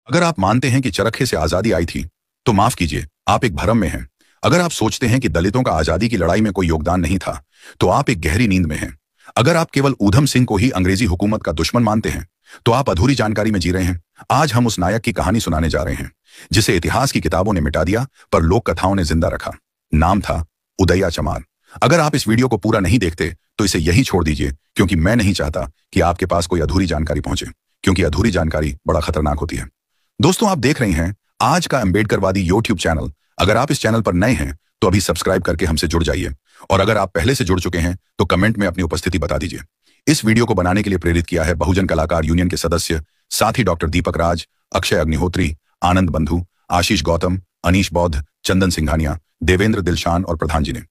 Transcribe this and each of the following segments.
अगर आप मानते हैं कि चरखे से आजादी आई थी, तो माफ कीजिए, आप एक भ्रम में हैं। अगर आप सोचते हैं कि दलितों का आजादी की लड़ाई में कोई योगदान नहीं था, तो आप एक गहरी नींद में हैं। अगर आप केवल ऊधम सिंह को ही अंग्रेजी हुकूमत का दुश्मन मानते हैं, तो आप अधूरी जानकारी में जी रहे हैं। आज हम उस नायक की कहानी सुनाने जा रहे हैं, जिसे इतिहास की किताबों ने मिटा दिया, पर लोक कथाओं ने जिंदा रखा। नाम था उदैया चमार। अगर आप इस वीडियो को पूरा नहीं देखते, तो इसे यही छोड़ दीजिए, क्योंकि मैं नहीं चाहता कि आपके पास कोई अधूरी जानकारी पहुंचे, क्योंकि अधूरी जानकारी बड़ा खतरनाक होती है। दोस्तों, आप देख रहे हैं आज का अम्बेडकरवादी यूट्यूब चैनल। अगर आप इस चैनल पर नए हैं, तो अभी सब्सक्राइब करके हमसे जुड़ जाइए, और अगर आप पहले से जुड़ चुके हैं, तो कमेंट में अपनी उपस्थिति बता दीजिए। इस वीडियो को बनाने के लिए प्रेरित किया है बहुजन कलाकार यूनियन के सदस्य, साथी डॉक्टर दीपक राज, अक्षय अग्निहोत्री, आनंद बंधु, आशीष गौतम, अनीश बौद्ध, चंदन सिंघानिया, देवेंद्र दिलशान और प्रधान जी ने।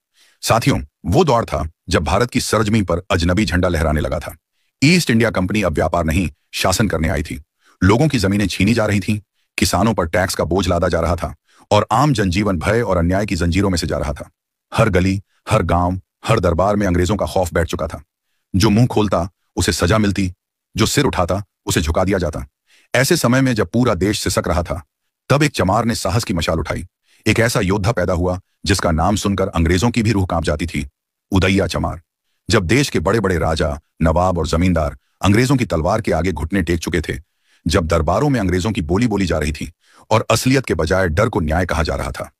साथियों, वो दौर था जब भारत की सरजमी पर अजनबी झंडा लहराने लगा था। ईस्ट इंडिया कंपनी अब व्यापार नहीं, शासन करने आई थी। लोगों की जमीनें छीनी जा रही थीं, किसानों पर टैक्स का बोझ लादा जा रहा था, और आम जनजीवन भय और अन्याय की जंजीरों में से जा रहा था। हर गली, हर गांव, हर दरबार में अंग्रेजों का खौफ बैठ चुका था। जो मुंह खोलता उसे सजा मिलती, जो सिर उठाता उसे झुका दिया जाता। ऐसे समय में जब पूरा देश सिसक रहा था, तब एक चमार ने साहस की मशाल उठाई। एक ऐसा योद्धा पैदा हुआ जिसका नाम सुनकर अंग्रेजों की भी रूह कांप जाती थी, उदैया चमार। जब देश के बड़े बड़े राजा, नवाब और जमींदार अंग्रेजों की तलवार के आगे घुटने टेक चुके थे, जब दरबारों में अंग्रेजों की बोली बोली जा रही थी और असलियत के बजाय डर को न्याय कहा जा रहा था,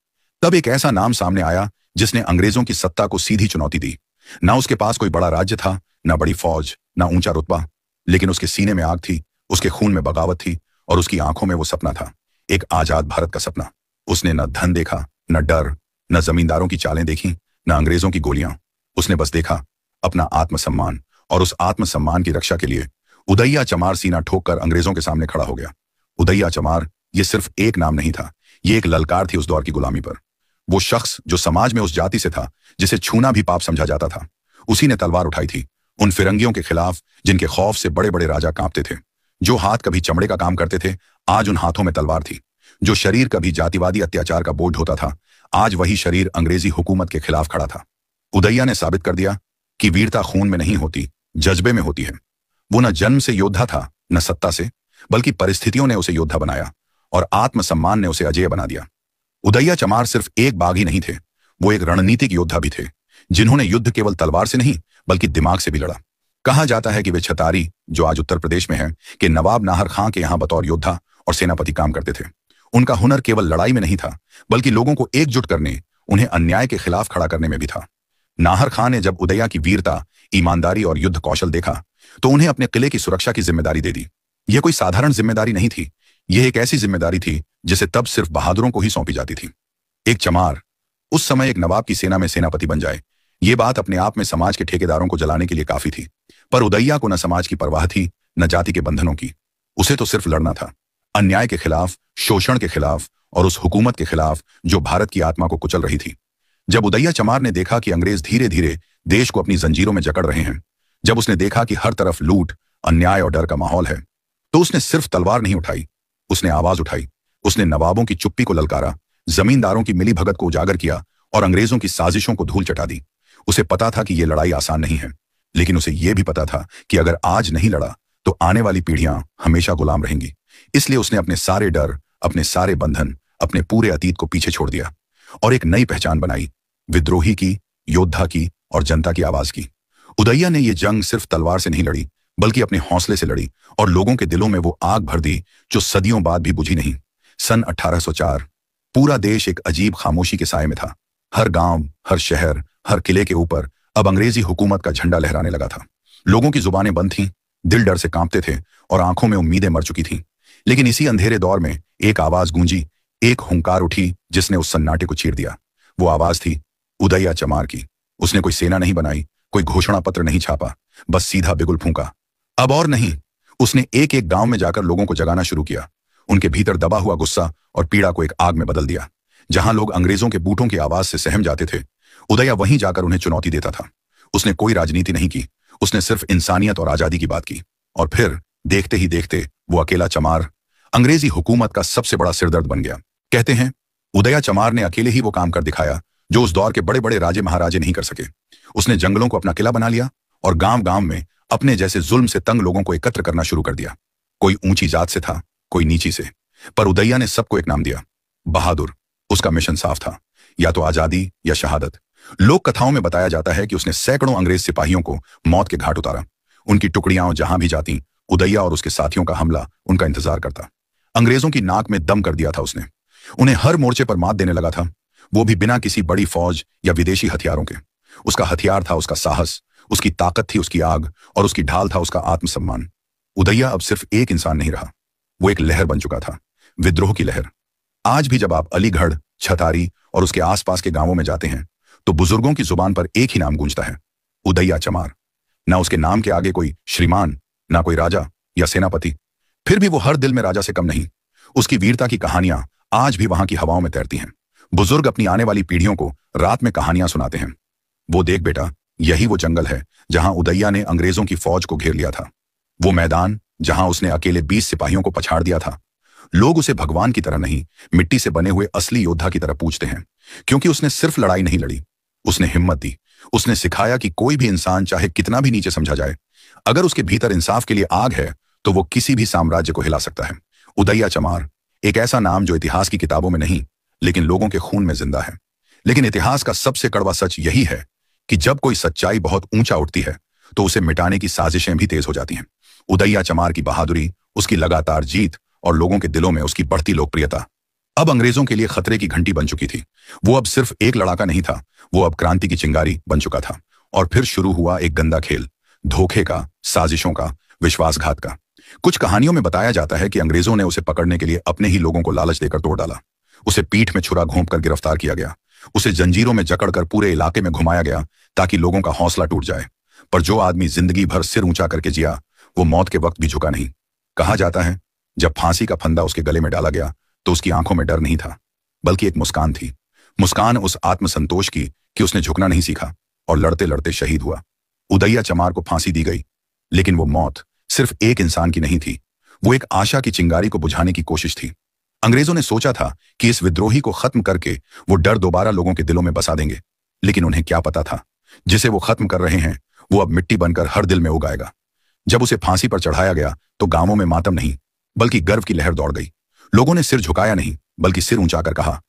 तब एक ऐसा नाम सामने आया जिसने अंग्रेजों की सत्ता को सीधी चुनौती दी। ना उसके पास कोई बड़ा राज्य था, ना बड़ी फौज, ना ऊंचा रुतबा, लेकिन उसके सीने में आग थी, उसके खून में बगावत थी, और उसकी आंखों में वो सपना था, एक आजाद भारत का सपना। उसने न धन देखा, न डर, न जमींदारों की चालें देखी, न अंग्रेजों की गोलियां। उसने बस देखा अपना आत्मसम्मान, और उस आत्मसम्मान की रक्षा के लिए उदैया चमार सीना ठोककर अंग्रेजों के सामने खड़ा हो गया। उदैया चमार ये सिर्फ एक नाम नहीं था, ये एक ललकार थी उस दौर की गुलामी पर। वो शख्स जो समाज में उस जाति से था जिसे छूना भी पाप समझा जाता था, उसी ने तलवार उठाई थी उन फिरंगियों के खिलाफ जिनके खौफ से बड़े बड़े राजा कांपते थे। जो हाथ कभी चमड़े का काम करते थे, आज उन हाथों में तलवार थी। जो शरीर कभी जातिवादी अत्याचार का बोझ ढोता था, आज वही शरीर अंग्रेजी हुकूमत के खिलाफ खड़ा था। उदैया ने साबित कर दिया कि वीरता खून में नहीं होती, जज्बे में होती है। वो न जन्म से योद्धा था, न सत्ता से, बल्कि परिस्थितियों ने उसे योद्धा बनाया, और आत्मसम्मान ने उसे अजेय बना दिया। उदैया चमार सिर्फ एक बाघ ही नहीं थे, वो एक रणनीतिक योद्धा भी थे, जिन्होंने युद्ध केवल तलवार से नहीं, बल्कि दिमाग से भी लड़ा। कहा जाता है कि वे छतारी, जो आज उत्तर प्रदेश में है, के नवाब नाहर खां के यहां बतौर योद्धा और सेनापति काम करते थे। उनका हुनर केवल लड़ाई में नहीं था, बल्कि लोगों को एकजुट करने, उन्हें अन्याय के खिलाफ खड़ा करने में भी था। नाहर खां ने जब उदैया की वीरता, ईमानदारी और युद्ध कौशल देखा, तो उन्हें अपने किले की सुरक्षा की जिम्मेदारी दे दी। यह कोई साधारण जिम्मेदारी नहीं थी, यह एक ऐसी जिम्मेदारी थी जिसे तब सिर्फ बहादुरों को ही सौंपी जाती थी। एक चमार उस समय एक नवाब की सेना में सेनापति बन जाए, ये बात अपने आप में समाज के ठेकेदारों को जलाने के लिए काफी थी। पर उदैया को न समाज की परवाह थी, न जाति के बंधनों की। उसे तो सिर्फ लड़ना था, अन्याय के खिलाफ, शोषण के खिलाफ, और उस हुकूमत के खिलाफ जो भारत की आत्मा को कुचल रही थी। जब उदैया चमार ने देखा कि अंग्रेज धीरे धीरे देश को अपनी जंजीरों में जकड़ रहे हैं, जब उसने देखा कि हर तरफ लूट, अन्याय और डर का माहौल है, तो उसने सिर्फ तलवार नहीं उठाई, उसने आवाज उठाई। उसने नवाबों की चुप्पी को ललकारा, जमींदारों की मिलीभगत को उजागर किया, और अंग्रेजों की साजिशों को धूल चटा दी। उसे पता था कि यह लड़ाई आसान नहीं है, लेकिन उसे यह भी पता था कि अगर आज नहीं लड़ा, तो आने वाली पीढ़ियां हमेशा गुलाम रहेंगी। इसलिए उसने अपने सारे डर, अपने सारे बंधन, अपने पूरे अतीत को पीछे छोड़ दिया, और एक नई पहचान बनाई, विद्रोही की, योद्धा की, और जनता की आवाज की। उदैया ने यह जंग सिर्फ तलवार से नहीं लड़ी, बल्कि अपने हौसले से लड़ी, और लोगों के दिलों में वो आग भर दी जो सदियों बाद भी बुझी नहीं। सन 1804 पूरा देश एक अजीब खामोशी के साए में था। हर गांव, हर शहर, हर किले के ऊपर अब अंग्रेजी हुकूमत का झंडा लहराने लगा था। लोगों की जुबानें बंद थीं, दिल डर से कांपते थे, और आंखों में उम्मीदें मर चुकी थीं। लेकिन इसी अंधेरे दौर में एक आवाज गूंजी, एक हुंकार उठी जिसने उस सन्नाटे को चीर दिया। वो आवाज थी उदैया चमार की। उसने कोई सेना नहीं बनाई, कोई घोषणा पत्र नहीं छापा, बस सीधा बिगुल फूंका। अब और नहीं, उसने एक एक गांव में जाकर लोगों को जगाना शुरू किया। उनके भीतर दबा हुआ गुस्सा और पीड़ा को एक आग में बदल दिया। जहां लोग अंग्रेजों के बूटों की आवाज से सहम जाते थे, उदैया वहीं जाकर उन्हें चुनौती देता था। उसने कोई राजनीति नहीं की, उसने सिर्फ इंसानियत और आजादी की बात की। और फिर देखते ही देखते वो अकेला चमार अंग्रेजी हुकूमत का सबसे बड़ा सिरदर्द बन गया। कहते हैं उदैया चमार ने अकेले ही वो काम कर दिखाया जो उस दौर के बड़े बड़े राजे महाराजे नहीं कर सके। उसने जंगलों को अपना किला बना लिया, और गांव गांव में अपने जैसे जुल्म से तंग लोगों को एकत्र करना शुरू कर दिया। कोई ऊंची जात से था, कोई नीची से, पर उदैया ने सबको एक नाम दिया, बहादुर। उसका मिशन साफ था, या तो आजादी या शहादत। लोक कथाओं में बताया जाता है कि उसने सैकड़ों अंग्रेज सिपाहियों को मौत के घाट उतारा। उनकी टुकड़ियां जहां भी जाती, उदैया और उसके साथियों का हमला उनका इंतजार करता। अंग्रेजों की नाक में दम कर दिया था उसने। उन्हें हर मोर्चे पर मात देने लगा था, वो भी बिना किसी बड़ी फौज या विदेशी हथियारों के। उसका हथियार था उसका साहस, उसकी ताकत थी उसकी आग, और उसकी ढाल था उसका आत्मसम्मान। उदैया अब सिर्फ एक इंसान नहीं रहा, वो एक लहर बन चुका था, विद्रोह की लहर। आज भी जब आप अलीगढ़, छतारी और उसके आसपास के गांवों में जाते हैं तो बुजुर्गों की जुबान पर एक ही नाम गूंजता है, उदैया चमार। ना उसके नाम के आगे कोई श्रीमान, ना कोई राजा या सेनापति, फिर भी वो हर दिल में राजा से कम नहीं। उसकी वीरता की कहानियां आज भी वहां की हवाओं में तैरती हैं। बुजुर्ग अपनी आने वाली पीढ़ियों को रात में कहानियां सुनाते हैं। वो देख बेटा, यही वो जंगल है जहां उदैया ने अंग्रेजों की फौज को घेर लिया था। वो मैदान जहां उसने अकेले 20 सिपाहियों को पछाड़ दिया था। लोग उसे भगवान की तरह नहीं, मिट्टी से बने हुए असली योद्धा की तरह पूछते हैं, क्योंकि उसने सिर्फ लड़ाई नहीं लड़ी, उसने हिम्मत दी। उसने सिखाया कि कोई भी इंसान चाहे कितना भी नीचे समझा जाए, अगर उसके भीतर इंसाफ के लिए आग है तो वो किसी भी साम्राज्य को हिला सकता है। उदैया चमार, एक ऐसा नाम जो इतिहास की किताबों में नहीं लेकिन लोगों के खून में जिंदा है। लेकिन इतिहास का सबसे कड़वा सच यही है कि जब कोई सच्चाई बहुत ऊंचा उठती है तो उसे मिटाने की साजिशें भी तेज हो जाती हैं। उदैया चमार की बहादुरी, उसकी लगातार जीत और लोगों के दिलों में उसकी बढ़ती लोकप्रियता अब अंग्रेजों के लिए खतरे की घंटी बन चुकी थी। वो अब सिर्फ एक लड़ाका नहीं था, वो अब क्रांति की चिंगारी बन चुका था। और फिर शुरू हुआ एक गंदा खेल, धोखे का, साजिशों का, विश्वासघात का। कुछ कहानियों में बताया जाता है कि अंग्रेजों ने उसे पकड़ने के लिए अपने ही लोगों को लालच देकर तोड़ डाला। उसे पीठ में छुरा घोंपकर गिरफ्तार किया गया। उसे जंजीरों में जकड़कर पूरे इलाके में घुमाया गया ताकि लोगों का हौसला टूट जाए। पर जो आदमी जिंदगी भर सिर ऊंचा करके जिया, वो मौत के वक्त भी झुका नहीं। कहा जाता है जब फांसी का फंदा उसके गले में डाला गया तो उसकी आंखों में डर नहीं था, बल्कि एक मुस्कान थी। मुस्कान उस आत्मसंतोष की कि उसने झुकना नहीं सीखा और लड़ते लड़ते शहीद हुआ। उदैया चमार को फांसी दी गई, लेकिन वो मौत सिर्फ एक इंसान की नहीं थी, वो एक आशा की चिंगारी को बुझाने की कोशिश थी। अंग्रेजों ने सोचा था कि इस विद्रोही को खत्म करके वो डर दोबारा लोगों के दिलों में बसा देंगे, लेकिन उन्हें क्या पता था, जिसे वो खत्म कर रहे हैं वो अब मिट्टी बनकर हर दिल में उगाएगा। जब उसे फांसी पर चढ़ाया गया तो गांवों में मातम नहीं, बल्कि गर्व की लहर दौड़ गई। लोगों ने सिर झुकाया नहीं, बल्कि सिर ऊंचाकर कहा,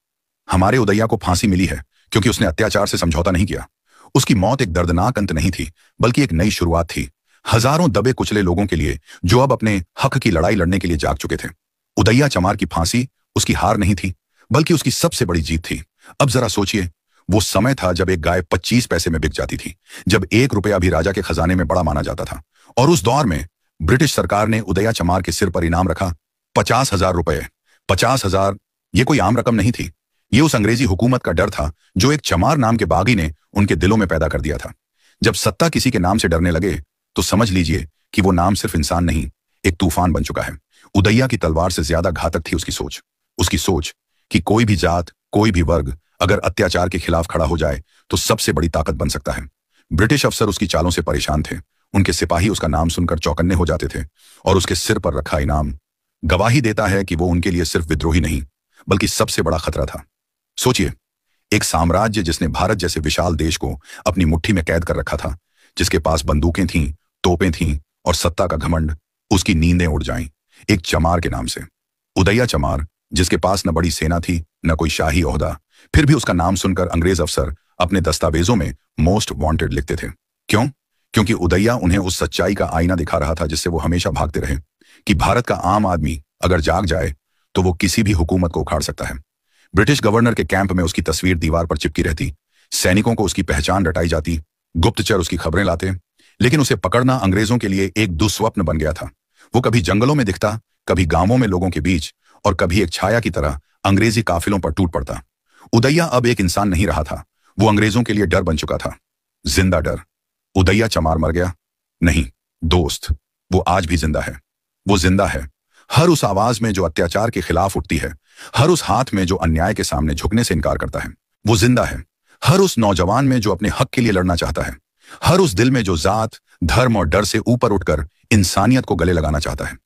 हमारे उदैया को फांसी मिली है क्योंकि उसने अत्याचार से समझौता नहीं किया। उसकी मौत एक दर्दनाक अंत नहीं थी, बल्कि एक नई शुरुआत थी, हजारों दबे कुचले लोगों के लिए जो अब अपने हक की लड़ाई लड़ने के लिए जाग चुके थे। उदैया चमार की फांसी उसकी हार नहीं थी, बल्कि उसकी सबसे बड़ी जीत थी। अब जरा सोचिए, वो समय था जब एक गाय 25 पैसे में बिक जाती थी, जब 1 रुपया भी राजा के खजाने में बड़ा माना जाता था। और उस दौर में ब्रिटिश सरकार ने उदैया चमार के सिर पर इनाम रखा 50,000 रुपए। 50,000 ये कोई आम रकम नहीं थी, ये उस अंग्रेजी हुकूमत का डर था जो एक चमार नाम के बागी ने उनके दिलों में पैदा कर दिया था। जब सत्ता किसी के नाम से डरने लगे तो समझ लीजिए कि वो नाम सिर्फ इंसान नहीं, एक तूफान बन चुका है। उदैया की तलवार से ज्यादा घातक थी उसकी सोच कि कोई भी जात, कोई भी वर्ग अगर अत्याचार के खिलाफ खड़ा हो जाए तो सबसे बड़ी ताकत बन सकता है। ब्रिटिश अफसर उसकी चालों से परेशान थे, उनके सिपाही उसका नाम सुनकर चौकन्ने हो जाते थे, और उसके सिर पर रखा इनाम गवाही देता है कि वो उनके लिए सिर्फ विद्रोही नहीं, बल्कि सबसे बड़ा खतरा था। सोचिए, एक साम्राज्य जिसने भारत जैसे विशाल देश को अपनी मुट्ठी में कैद कर रखा था, जिसके पास बंदूकें थीं, तोपें थीं और सत्ता का घमंड, उसकी नींदें उड़ जाईं एक चमार के नाम से। उदैया चमार, जिसके पास न बड़ी सेना थी न कोई शाही ओहदा, फिर भी उसका नाम सुनकर अंग्रेज अफसर अपने दस्तावेजों में मोस्ट वांटेड लिखते थे। क्यों? क्योंकि उदैया उन्हें उस सच्चाई का आईना दिखा रहा था जिससे वो हमेशा भागते रहे, कि भारत का आम आदमी अगर जाग जाए तो वो किसी भी हुकूमत को उखाड़ सकता है। ब्रिटिश गवर्नर के कैंप में उसकी तस्वीर दीवार पर चिपकी रहती, सैनिकों को उसकी पहचान रटाई जाती, गुप्तचर उसकी खबरें लाते, लेकिन उसे पकड़ना अंग्रेजों के लिए एक दुस्वप्न बन गया था। वो कभी जंगलों में दिखता, कभी गांवों में लोगों के बीच, और कभी एक छाया की तरह अंग्रेजी काफिलों पर टूट पड़ता। उदैया अब एक इंसान नहीं रहा था, वो अंग्रेजों के लिए डर बन चुका था, जिंदा डर। उदैया चमार मर गया? नहीं दोस्त, वो आज भी जिंदा है। वो जिंदा है हर उस आवाज में जो अत्याचार के खिलाफ उठती है, हर उस हाथ में जो अन्याय के सामने झुकने से इनकार करता है। वो जिंदा है हर उस नौजवान में जो अपने हक के लिए लड़ना चाहता है, हर उस दिल में जो जात, धर्म और डर से ऊपर उठकर इंसानियत को गले लगाना चाहता है।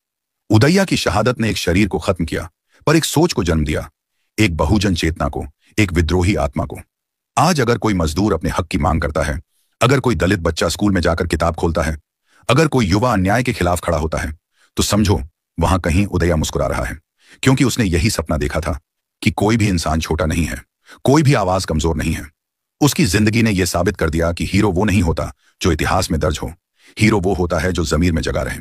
उदैया की शहादत ने एक शरीर को खत्म किया, पर एक सोच को जन्म दिया, एक बहुजन चेतना को, एक विद्रोही आत्मा को। आज अगर कोई मजदूर अपने हक की मांग करता है, अगर कोई दलित बच्चा स्कूल में जाकर किताब खोलता है, अगर कोई युवा अन्याय के खिलाफ खड़ा होता है, तो समझो वहां कहीं उदैया मुस्कुरा रहा है, क्योंकि उसने यही सपना देखा था कि कोई भी इंसान छोटा नहीं है, कोई भी आवाज कमजोर नहीं है। उसकी जिंदगी ने यह साबित कर दिया कि हीरो वो नहीं होता जो इतिहास में दर्ज हो, हीरो वो होता है जो जमीर में जगा रहे।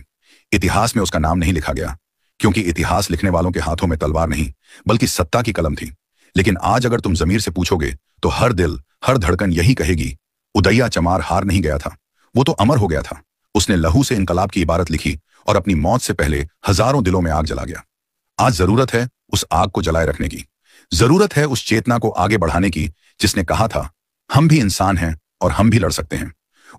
इतिहास में उसका नाम नहीं लिखा गया, क्योंकि इतिहास लिखने वालों के हाथों में तलवार नहीं बल्कि सत्ता की कलम थी। लेकिन आज अगर तुम जमीर से पूछोगे तो हर दिल, हर धड़कन यही कहेगी, उदैया चमार हार नहीं गया था, वो तो अमर हो गया था। उसने लहू से इनकलाब की इबारत लिखी और अपनी मौत से पहले हजारों दिलों में आग जला गया। आज जरूरत है उस आग को जलाए रखने की, जरूरत है उस चेतना को आगे बढ़ाने की जिसने कहा था हम भी इंसान हैं और हम भी लड़ सकते हैं।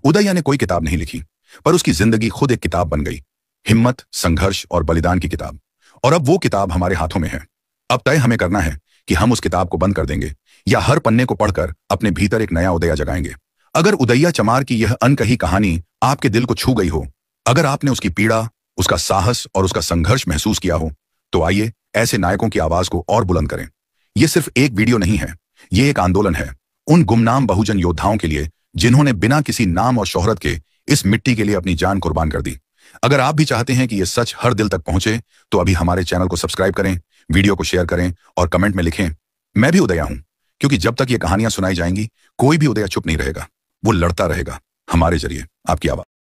उदैया ने कोई किताब नहीं लिखी, पर उसकी जिंदगी खुद एक किताब बन गई, हिम्मत, संघर्ष और बलिदान की किताब। और अब वो किताब हमारे हाथों में है। अब तय हमें करना है कि हम उस किताब को बंद कर देंगे या हर पन्ने को पढ़कर अपने भीतर एक नया उदैया जगाएंगे। अगर उदैया चमार की यह अनकही कहानी आपके दिल को छू गई हो, अगर आपने उसकी पीड़ा, उसका साहस और उसका संघर्ष महसूस किया हो, तो आइए ऐसे नायकों की आवाज को और बुलंद करें। यह सिर्फ एक वीडियो नहीं है, यह एक आंदोलन है उन गुमनाम बहुजन योद्धाओं के लिए जिन्होंने बिना किसी नाम और शोहरत के इस मिट्टी के लिए अपनी जान कुर्बान कर दी। अगर आप भी चाहते हैं कि यह सच हर दिल तक पहुंचे, तो अभी हमारे चैनल को सब्सक्राइब करें, वीडियो को शेयर करें और कमेंट में लिखें, मैं भी उदैया हूं। क्योंकि जब तक ये कहानियां सुनाई जाएंगी, कोई भी उदैया चुप नहीं रहेगा, वो लड़ता रहेगा हमारे जरिए आपकी आवाज।